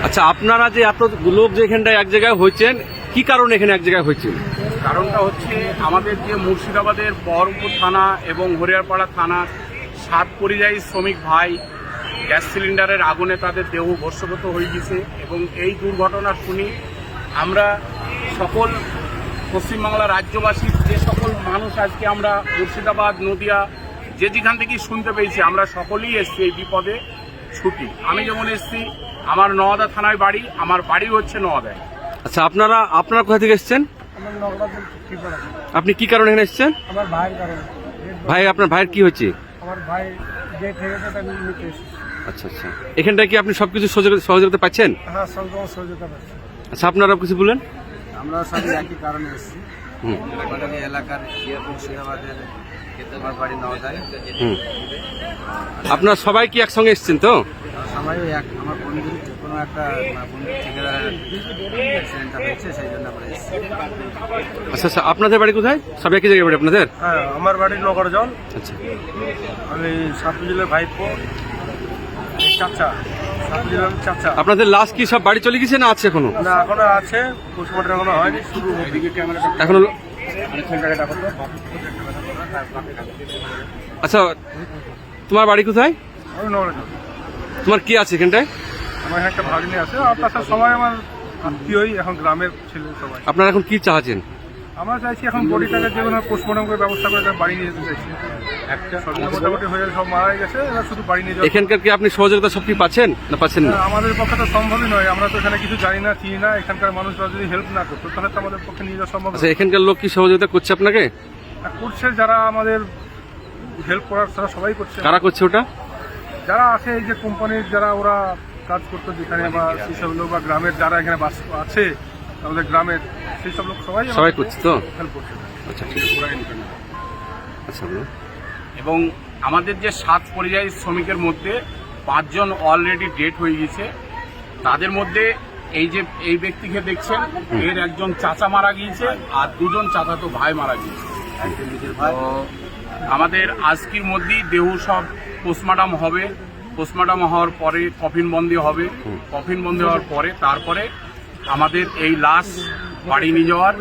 আচ্ছা, আপনারা যে এত লোক যে এখানটায় এক জায়গায় হয়েছেন, কি কারণে এখানে এক জায়গায় হয়েছেন? কারণটা হচ্ছে আমাদের যে মুর্শিদাবাদের বহরমপুর থানা এবং হরিয়ারপাড়া থানার 7 পরিযায়ী শ্রমিক ভাই গ্যাস সিলিন্ডারের আগুনে তাদের দেহ ভস্মগত হয়ে গেছে এবং এই দুর্ঘটনা শুনি আমরা সকল পশ্চিমবাংলা রাজ্যবাসীর যে সকল মানুষ আজকে আমরা মুর্শিদাবাদ নদিয়া যে যেখান থেকেই শুনতে পেয়েছি আমরা সকলেই এসছি এই বিপদে ছুটি। আমি যেমন এসছি, আমার নওয়াদা থানায় বাড়ি, আমার বাড়ি হচ্ছে নওয়াদায়। আচ্ছা, আপনারা কোথা থেকে এসেছেন? আমার নগরাদের ত্রিপুরা। আপনি কি কারণে এখানে এসেছেন? আমার ভাইয়ের কারণে। ভাই, আপনার ভাইয়ের কি হয়েছে? আমার ভাই ডেট হয়ে গেছে, তাই নিতে এসেছি। আচ্ছা আচ্ছা, এখানটায় কি আপনি সবকিছু সহযোগিতা পাচ্ছেন? হ্যাঁ, সব সহযোগিতা পাচ্ছি। আচ্ছা, আপনারা কিছু বলেন। আমরা সবই একই কারণে এসেছি। হুম আমাদের এই এলাকার মুর্শিদাবাদের আমার বাড়ি নওদায়। হুম আপনারা সবাই কি একসঙ্গে এসেছেন তো? সবাই আমার বন্ধুর কোনো একটা বন্ধুর ঠিকাদারের অ্যাক্সিডেন্টটা হয়েছে, সেই জন্য আমরা এসেছি। আচ্ছা আচ্ছা, আপনাদের বাড়ি কোথায়? সব একই জায়গায় বাড়ি আপনাদের? হ্যাঁ, আমার বাড়ি নগরজন। আচ্ছা, আমি সাতপুজিলের ভাইপো, চাচা, সাতপুজিলের চাচা। আপনাদের লাশ কি সব বাড়ি চলে গেছে না আছে এখনো? না, এখনো আছে, পোস্টমর্টম এখনো হয়নি, শুরু হবে। এখনো? আচ্ছা, তোমার বাড়ি কোথায়? আমি নগরজন। তোমার কি আছে এখানটায়? আমার একটা ভাগ্নি আছে, আর তাছাড়া সবাই আমার আত্মীয়ই, এখন গ্রামের ছেলে সবাই। আপনারা এখন কি চাচ্ছেন? আমরা চাইছি এখন বডিটাকে যে কোনো পোস্টমর্টম করে ব্যবস্থা করে তাকে বাড়ি নিয়ে যেতে চাইছি। একটা মোটামুটি হয়ে সব মারা গেছে, এবার শুধু বাড়ি নিয়ে যাওয়া। এখানকার কি আপনি সহযোগিতা সব কি পাচ্ছেন না পাচ্ছেন না? আমাদের পক্ষে তো সম্ভবই নয়, আমরা তো এখানে কিছু জানি না, চিনি না। এখানকার মানুষরা যদি হেল্প না করতো তাহলে তো আমাদের পক্ষে নিয়ে যাওয়া সম্ভব আচ্ছা, এখানকার লোক কি সহযোগিতা করছে আপনাকে? না। করছে যারা আমাদের হেল্প করার, তারা সবাই করছে। কারা করছে ওটা? যারা আছে এই যে কোম্পানির যারা ওরা কাজ করতো যেখানে, বা সেসব লোক, বা গ্রামের যারা এখানে বাস আছে আমাদের গ্রামের, সেই সব লোক সবাই করছে তো? হেল্প করছে। আচ্ছা ঠিক আছে। আচ্ছা বলুন। এবং আমাদের যে 7 পরিযায়ী শ্রমিকের মধ্যে 5 জন অলরেডি ডেট হয়ে গেছে। তাদের মধ্যে এই ব্যক্তিকে দেখছেন, এর একজন চাচা মারা গিয়েছে আর 2 জন চাচাতো ভাই মারা গিয়েছে। তো আমাদের আজকের মধ্যেই দেহ সব পোস্টমর্টম হবে, পোস্টমর্টম হওয়ার পরে কফিনবন্দি হবে, কফিনবন্দি হওয়ার পরে তারপরে আমাদের এই লাশ বাড়ি নিয়ে যাওয়ার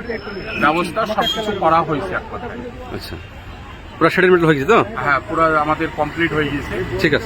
ব্যবস্থা সবকিছু করা হয়েছে এক কথায়। আচ্ছা, পুরো সেটেলমেন্ট হয়ে গেছে তো? হ্যাঁ, পুরো আমাদের কমপ্লিট হয়ে গেছে। ঠিক আছে।